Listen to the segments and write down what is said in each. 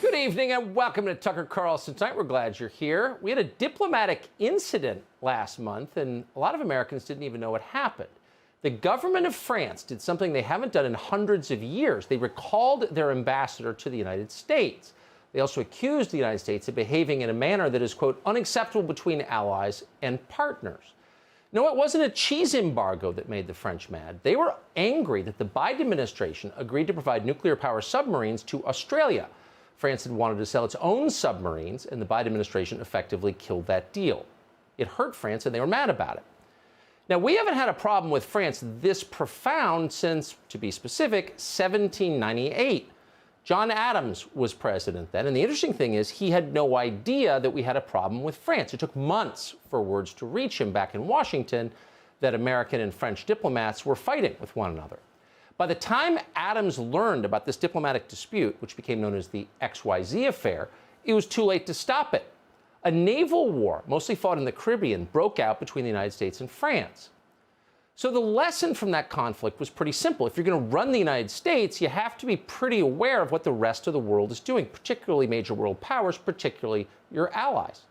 Good evening and welcome to Tucker Carlson Tonight. We're glad you're here. We had a diplomatic incident last month, and a lot of Americans didn't even know what happened. The government of France did something they haven't done in hundreds of years. They recalled their ambassador to the United States. They also accused the United States of behaving in a manner that is, quote, unacceptable between allies and partners. No, it wasn't a cheese embargo that made the French mad. They were angry that the Biden administration agreed to provide nuclear power submarines to Australia. France had wanted to sell its own submarines, and the Biden administration effectively killed that deal. It hurt France, and they were mad about it. Now, we haven't had a problem with France this profound since, to be specific, 1798. John Adams was president then, and the interesting thing is he had no idea that we had a problem with France. It took months for words to reach him back in Washington that American and French diplomats were fighting with one another. By the time Adams learned about this diplomatic dispute, which became known as the XYZ affair, it was too late to stop it. A naval war, mostly fought in the Caribbean, broke out between the United States and France. So the lesson from that conflict was pretty simple. If you're going to run the United States, you have to be pretty aware of what the rest of the world is doing, particularly major world powers, particularly your allies.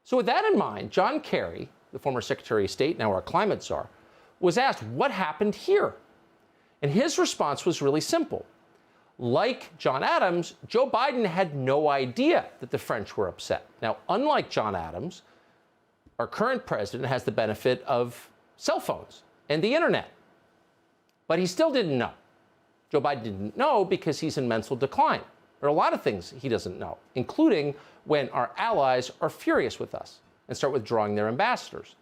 So with that in mind, John Kerry, the former Secretary of State, now our climate czar, was asked what happened here. And his response was really simple. Like John Adams, Joe Biden had no idea that the French were upset. Now, unlike John Adams, our current president has the benefit of cell phones and the internet. But he still didn't know. Joe Biden didn't know because he's in mental decline. There are a lot of things he doesn't know, including when our allies are furious with us and start withdrawing their ambassadors.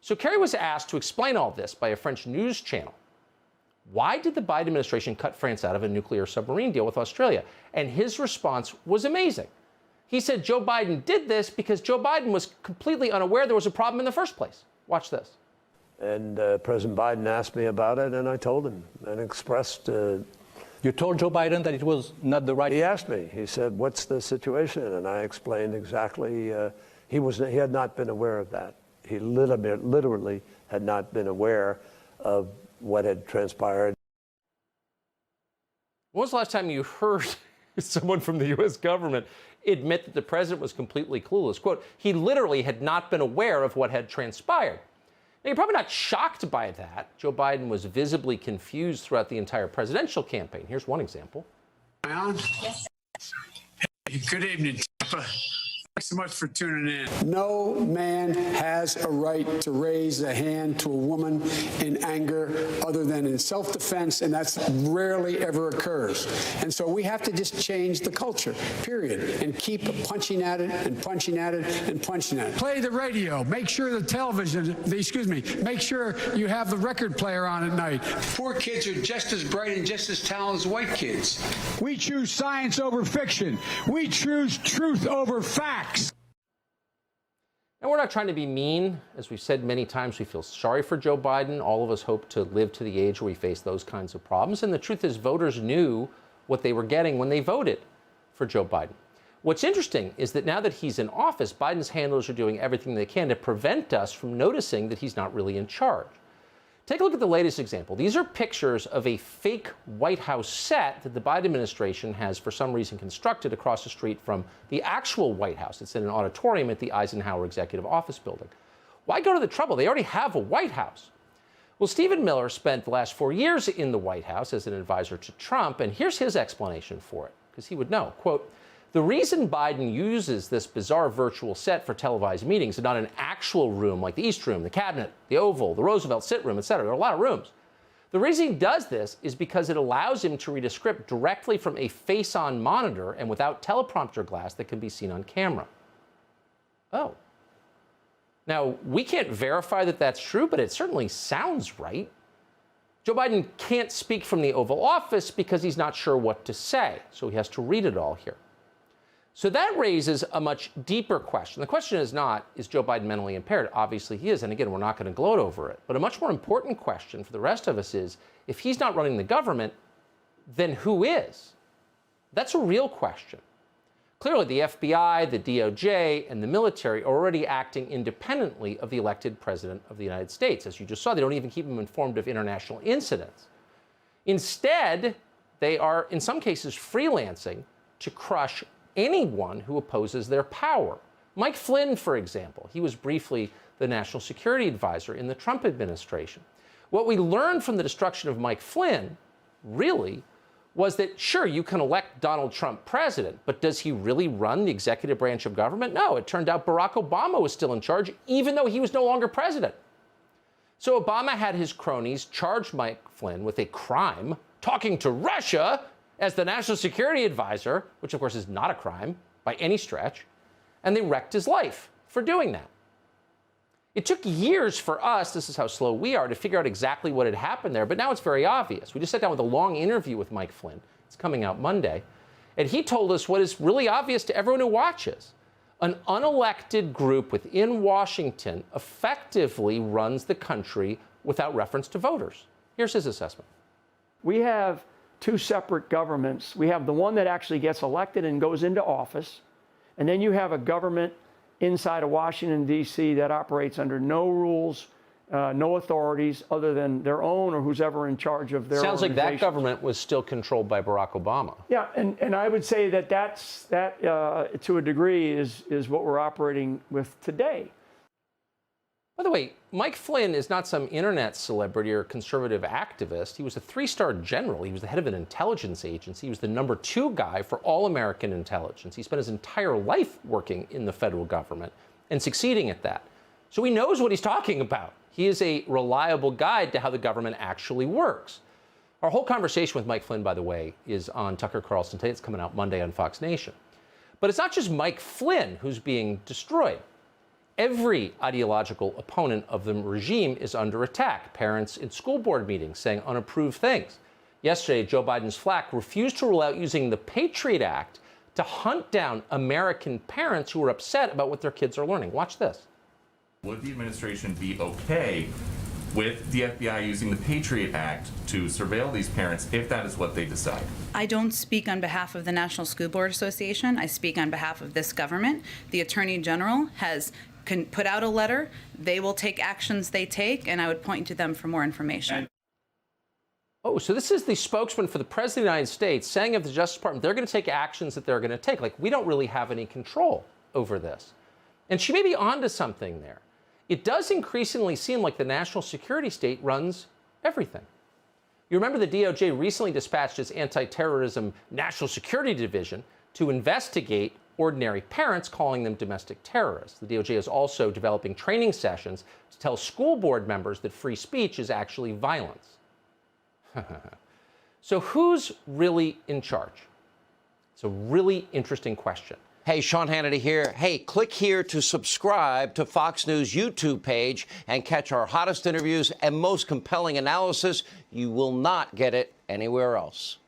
So Kerry was asked to explain all this by a French news channel. Why did the Biden administration cut France out of a nuclear submarine deal with Australia? And his response was amazing. He said Joe Biden did this because Joe Biden was completely unaware there was a problem in the first place. Watch this. And President Biden asked me about it, and I told him and expressed. You told Joe Biden that it was not the right. He asked me. He said, "What's the situation?" And I explained exactly. He had not been aware of that. He literally had not been aware of what had transpired. When was the last time you heard someone from the U.S. government admit that the president was completely clueless? Quote, he literally had not been aware of what had transpired. Now, you're probably not shocked by that. Joe Biden was visibly confused throughout the entire presidential campaign. Here's one example. Am I on? Yes. Hey, good evening, Tampa. Thanks so much for tuning in. No man has a right to raise a hand to a woman in anger other than in self-defense, and that's rarely ever occurs. And so we have to just change the culture, period, and keep punching at it and punching at it and punching at it. Play the radio. Make sure the television, make sure you have the record player on at night. Poor kids are just as bright and just as talented as white kids. We choose science over fiction. We choose truth over facts. And we're not trying to be mean. As we've said many times, we feel sorry for Joe Biden. All of us hope to live to the age where we face those kinds of problems. And the truth is, voters knew what they were getting when they voted for Joe Biden. What's interesting is that now that he's in office, Biden's handlers are doing everything they can to prevent us from noticing that he's not really in charge. Take a look at the latest example. These are pictures of a fake White House set that the Biden administration has, for some reason, constructed across the street from the actual White House. It's in an auditorium at the Eisenhower Executive Office Building. Why go to the trouble? They already have a White House. Well, Stephen Miller spent the last 4 years in the White House as an advisor to Trump, and here's his explanation for it, because he would know. Quote, the reason Biden uses this bizarre virtual set for televised meetings and not an actual room like the East Room, the Cabinet, the Oval, the Roosevelt Sit Room, etc., there are a lot of rooms. The reason he does this is because it allows him to read a script directly from a face-on monitor and without teleprompter glass that can be seen on camera. Oh. Now, we can't verify that that's true, but it certainly sounds right. Joe Biden can't speak from the Oval Office because he's not sure what to say, so he has to read it all here. So that raises a much deeper question. The question is not, is Joe Biden mentally impaired? Obviously he is, and again, we're not going to gloat over it. But a much more important question for the rest of us is, if he's not running the government, then who is? That's a real question. Clearly, the FBI, the DOJ, and the military are already acting independently of the elected president of the United States. As you just saw, they don't even keep him informed of international incidents. Instead, they are, in some cases, freelancing to crush anyone who opposes their power. Mike Flynn, for example, he was briefly the national security advisor in the Trump administration. What we learned from the destruction of Mike Flynn, really, was that, sure, you can elect Donald Trump president, but does he really run the executive branch of government? No, it turned out Barack Obama was still in charge, even though he was no longer president. So Obama had his cronies charge Mike Flynn with a crime, talking to Russia as the national security advisor, which of course is not a crime by any stretch, and they wrecked his life for doing that. It took years for us, this is how slow we are, to figure out exactly what had happened there, but now it's very obvious. We just sat down with a long interview with Mike Flynn. It's coming out Monday. And he told us what is really obvious to everyone who watches. An unelected group within Washington effectively runs the country without reference to voters. Here's his assessment. We have two separate governments. We have the one that actually gets elected and goes into office, and then you have a government inside of Washington, D.C. that operates under no rules, no authorities other than their own or who's ever in charge of their Sounds like that government was still controlled by Barack Obama. Yeah, and I would say that to a degree is what we're operating with today. By the way, Mike Flynn is not some internet celebrity or conservative activist. He was a three-star general. He was the head of an intelligence agency. He was the #2 guy for all American intelligence. He spent his entire life working in the federal government and succeeding at that. So he knows what he's talking about. He is a reliable guide to how the government actually works. Our whole conversation with Mike Flynn, by the way, is on Tucker Carlson today. It's coming out Monday on Fox Nation. But it's not just Mike Flynn who's being destroyed. Every ideological opponent of the regime is under attack. Parents in school board meetings saying unapproved things. Yesterday, Joe Biden's flack refused to rule out using the Patriot Act to hunt down American parents who are upset about what their kids are learning. Watch this. Would the administration be okay with the FBI using the Patriot Act to surveil these parents if that is what they decide? I don't speak on behalf of the National School Board Association. I speak on behalf of this government. The Attorney General can put out a letter. They will take actions they take, and I would point to them for more information. Oh, so this is the spokesman for the President of the United States saying of the Justice Department, they're going to take actions that they're going to take. Like, we don't really have any control over this. And she may be onto something there. It does increasingly seem like the national security state runs everything. You remember the DOJ recently dispatched its anti-terrorism national security division to investigate ordinary parents, calling them domestic terrorists. The DOJ is also developing training sessions to tell school board members that free speech is actually violence. So who's really in charge? It's a really interesting question. Hey, Sean Hannity here. Hey, click here to subscribe to Fox News YouTube page and catch our hottest interviews and most compelling analysis. You will not get it anywhere else.